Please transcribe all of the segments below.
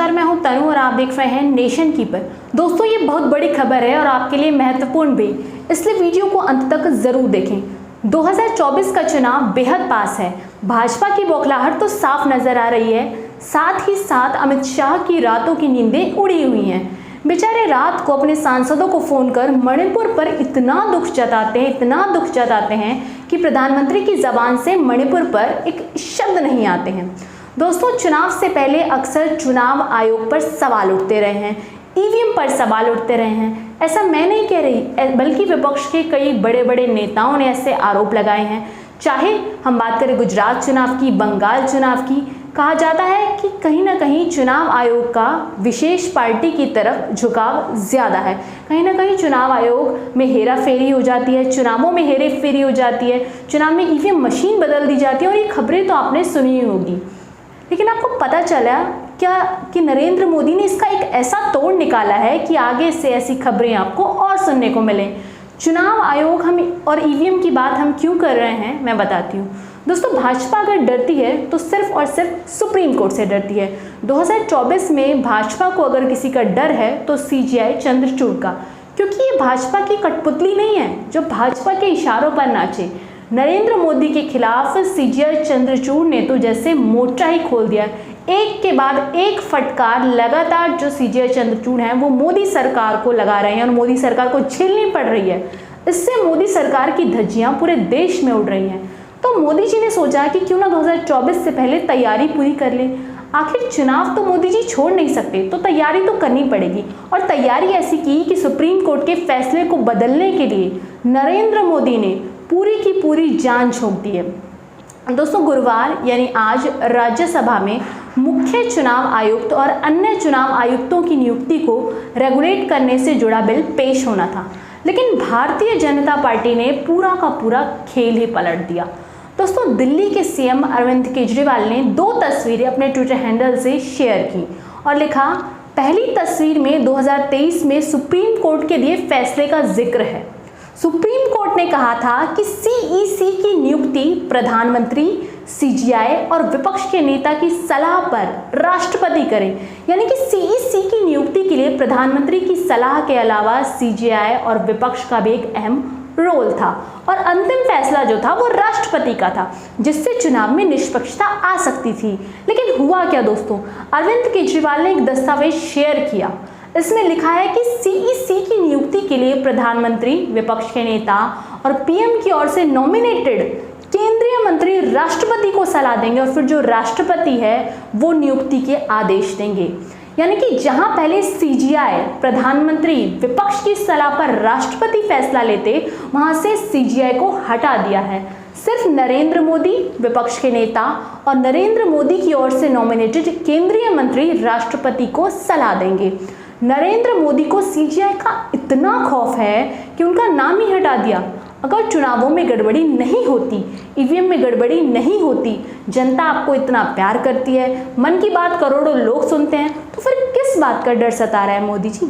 नमस्कार, मैं हूं तनु और आप देख रहे हैं नेशन कीपर। दोस्तों, ये बहुत बड़ी खबर है और आपके लिए महत्वपूर्ण भी, इसलिए वीडियो को अंत तक जरूर देखें। 2024 का चुनाव बेहद पास है। भाजपा की बौखलाहट तो साफ नजर आ रही है, साथ ही साथ अमित शाह की रातों की नींदें उड़ी हुई हैं। बेचारे रात को अपने सांसदों को फोन कर मणिपुर पर इतना दुख जताते हैं कि प्रधानमंत्री की जबान से मणिपुर पर एक शब्द नहीं आते हैं। दोस्तों, चुनाव से पहले अक्सर चुनाव आयोग पर सवाल उठते रहे हैं, ईवीएम पर सवाल उठते रहे हैं। ऐसा मैं नहीं कह रही, बल्कि विपक्ष के कई बड़े बड़े नेताओं ने ऐसे आरोप लगाए हैं। चाहे हम बात करें गुजरात चुनाव की, बंगाल चुनाव की, कहा जाता है कि कहीं ना कहीं चुनाव आयोग का विशेष पार्टी की तरफ झुकाव ज़्यादा है। कहीं ना कहीं चुनाव आयोग में हेरा फेरी हो जाती है, चुनावों में हेरा फेरी हो जाती है, चुनाव में ईवीएम मशीन बदल दी जाती है, और ये खबरें तो आपने सुनी होगी। लेकिन आपको पता चला क्या कि नरेंद्र मोदी ने इसका एक ऐसा तोड़ निकाला है कि आगे से ऐसी खबरें आपको और सुनने को मिलें। चुनाव आयोग हम और ईवीएम की बात हम क्यों कर रहे हैं, मैं बताती हूँ। दोस्तों, भाजपा अगर डरती है तो सिर्फ और सिर्फ सुप्रीम कोर्ट से डरती है। 2024 में भाजपा को अगर किसी का डर है तो सीजीआई चंद्रचूड़ का, क्योंकि ये भाजपा की कठपुतली नहीं है जो भाजपा के इशारों पर नाचे। नरेंद्र मोदी के खिलाफ सीजीआई चंद्रचूड़ ने तो जैसे मोर्चा ही खोल दिया। एक के बाद एक फटकार लगातार जो सीजीआई चंद्रचूड़ हैं वो मोदी सरकार को लगा रहे हैं और मोदी सरकार को झेलनी पड़ रही है। इससे मोदी सरकार की धज्जियां पूरे देश में उड़ रही हैं। तो मोदी जी ने सोचा कि क्यों ना 2024 से पहले तैयारी पूरी कर ले। आखिर चुनाव तो मोदी जी छोड़ नहीं सकते, तो तैयारी तो करनी पड़ेगी। और तैयारी ऐसी की कि सुप्रीम कोर्ट के फैसले को बदलने के लिए नरेंद्र मोदी ने पूरी की पूरी जान झोंक दी है। दोस्तों, गुरुवार यानी आज राज्यसभा में मुख्य चुनाव आयुक्त और अन्य चुनाव आयुक्तों की नियुक्ति को रेगुलेट करने से जुड़ा बिल पेश होना था, लेकिन भारतीय जनता पार्टी ने पूरा का पूरा खेल ही पलट दिया। दोस्तों, दिल्ली के सीएम अरविंद केजरीवाल ने 2 तस्वीरें अपने ट्विटर हैंडल से शेयर की और लिखा, पहली तस्वीर में 2023 में सुप्रीम कोर्ट के दिए फैसले का जिक्र है। सुप्रीम कोर्ट ने कहा था कि सीईसी की नियुक्ति प्रधानमंत्री, सीजीआई और विपक्ष के नेता की सलाह पर राष्ट्रपति करें। यानी कि सीईसी की नियुक्ति के लिए प्रधानमंत्री की सलाह के अलावा सीजीआई और विपक्ष का भी एक अहम रोल था, और अंतिम फैसला जो था वो राष्ट्रपति का था, जिससे चुनाव में निष्पक्षता आ सकती थी। लेकिन हुआ क्या दोस्तों, अरविंद केजरीवाल ने एक दस्तावेज शेयर किया। इसमें लिखा है कि सीईसी की नियुक्ति के लिए प्रधानमंत्री, विपक्ष के नेता और पीएम की ओर से नॉमिनेटेड केंद्रीय मंत्री राष्ट्रपति को सलाह देंगे, और फिर जो राष्ट्रपति है वो नियुक्ति के आदेश देंगे। यानी कि जहां पहले सीजीआई, प्रधानमंत्री, विपक्ष की सलाह पर राष्ट्रपति फैसला लेते, वहां से सीजीआई को हटा दिया है। सिर्फ नरेंद्र मोदी, विपक्ष के नेता और नरेंद्र मोदी की ओर से नॉमिनेटेड केंद्रीय मंत्री राष्ट्रपति को सलाह देंगे। नरेंद्र मोदी को सीजीआई का इतना खौफ है कि उनका नाम ही हटा दिया। अगर चुनावों में गड़बड़ी नहीं होती, ईवीएम में गड़बड़ी नहीं होती, जनता आपको इतना प्यार करती है, मन की बात करोड़ों लोग सुनते हैं, तो फिर किस बात का डर सता रहा है मोदी जी?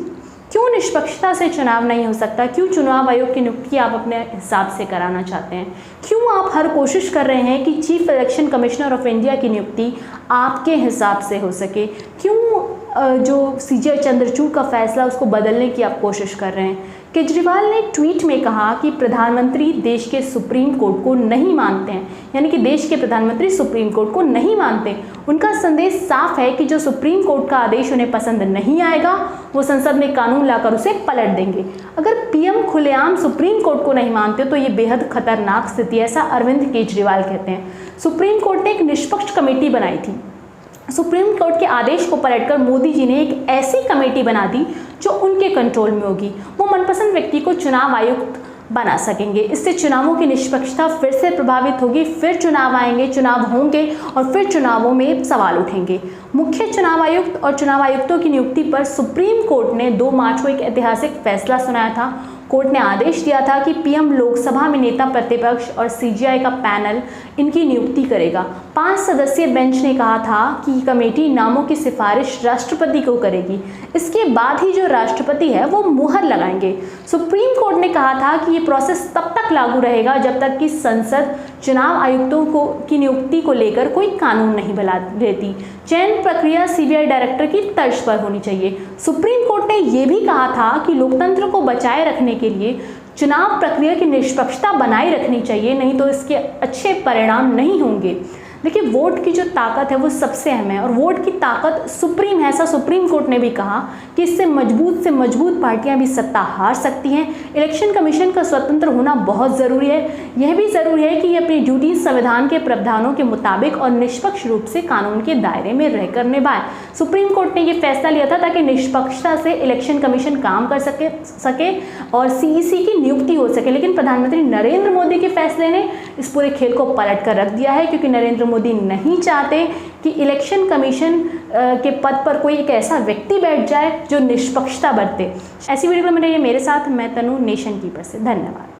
क्यों निष्पक्षता से चुनाव नहीं हो सकता? क्यों चुनाव आयोग की नियुक्ति आप अपने हिसाब से कराना चाहते हैं? क्यों आप हर कोशिश कर रहे हैं कि chief election commissioner of India की नियुक्ति आपके हिसाब से हो सके? क्यों जो सीजीआई चंद्रचूड़ का फैसला उसको बदलने की आप कोशिश कर रहे हैं? केजरीवाल ने ट्वीट में कहा कि प्रधानमंत्री देश के सुप्रीम कोर्ट को नहीं मानते हैं, यानी कि देश के प्रधानमंत्री सुप्रीम कोर्ट को नहीं मानते। उनका संदेश साफ है कि जो सुप्रीम कोर्ट का आदेश उन्हें पसंद नहीं आएगा, वो संसद में कानून लाकर उसे पलट देंगे। अगर पीएम खुलेआम सुप्रीम कोर्ट को नहीं मानते तो ये बेहद खतरनाक स्थिति है, ऐसा अरविंद केजरीवाल कहते हैं। सुप्रीम कोर्ट ने एक निष्पक्ष कमेटी बनाई थी। सुप्रीम कोर्ट के आदेश को पलटकर मोदी जी ने एक ऐसी कमेटी बना दी जो उनके कंट्रोल में होगी। वो मनपसंद व्यक्ति को चुनाव आयुक्त बना सकेंगे। इससे चुनावों की निष्पक्षता फिर से प्रभावित होगी। फिर चुनाव आएंगे, चुनाव होंगे और फिर चुनावों में सवाल उठेंगे। मुख्य चुनाव आयुक्त और चुनाव आयुक्तों की नियुक्ति पर सुप्रीम कोर्ट ने 2 मार्च को एक ऐतिहासिक फैसला सुनाया था। कोर्ट ने आदेश दिया था कि पीएम लोकसभा में नेता प्रतिपक्ष और सीजीआई का पैनल इनकी नियुक्ति करेगा। 5 सदस्यीय बेंच ने कहा था कि कमेटी नामों की सिफारिश राष्ट्रपति को करेगी। इसके बाद ही जो राष्ट्रपति है वो मुहर लगाएंगे। सुप्रीम कोर्ट ने कहा था कि ये प्रोसेस तब तक लागू रहेगा जब तक कि संसद चुनाव आयुक्तों की नियुक्ति को लेकर कोई कानून नहीं बना देती। चयन प्रक्रिया सीबीआई डायरेक्टर की तर्ज पर होनी चाहिए। सुप्रीम कोर्ट ने यह भी कहा था कि लोकतंत्र को बचाए रखने के लिए चुनाव प्रक्रिया की निष्पक्षता बनाए रखनी चाहिए, नहीं तो इसके अच्छे परिणाम नहीं होंगे। देखिए, वोट की जो ताकत है वो सबसे अहम है और वोट की ताकत सुप्रीम है, ऐसा सुप्रीम कोर्ट ने भी कहा कि इससे मजबूत पार्टियां भी सत्ता हार सकती हैं। इलेक्शन कमीशन का स्वतंत्र होना बहुत ज़रूरी है। यह भी ज़रूरी है कि ये अपनी ड्यूटी संविधान के प्रावधानों के मुताबिक और निष्पक्ष रूप से कानून के दायरे में रहकर निभाए। सुप्रीम कोर्ट ने यह फैसला लिया था ताकि निष्पक्षता से इलेक्शन कमीशन काम कर सके और सीईसी की नियुक्ति हो सके। लेकिन प्रधानमंत्री नरेंद्र मोदी के फैसले ने इस पूरे खेल को पलट कर रख दिया है, क्योंकि नरेंद्र मोदी नहीं चाहते कि इलेक्शन कमीशन के पद पर कोई एक ऐसा व्यक्ति बैठ जाए जो निष्पक्षता बरते। ऐसी वीडियो में मेरे साथ मैं तनु, नेशन कीपर से। धन्यवाद।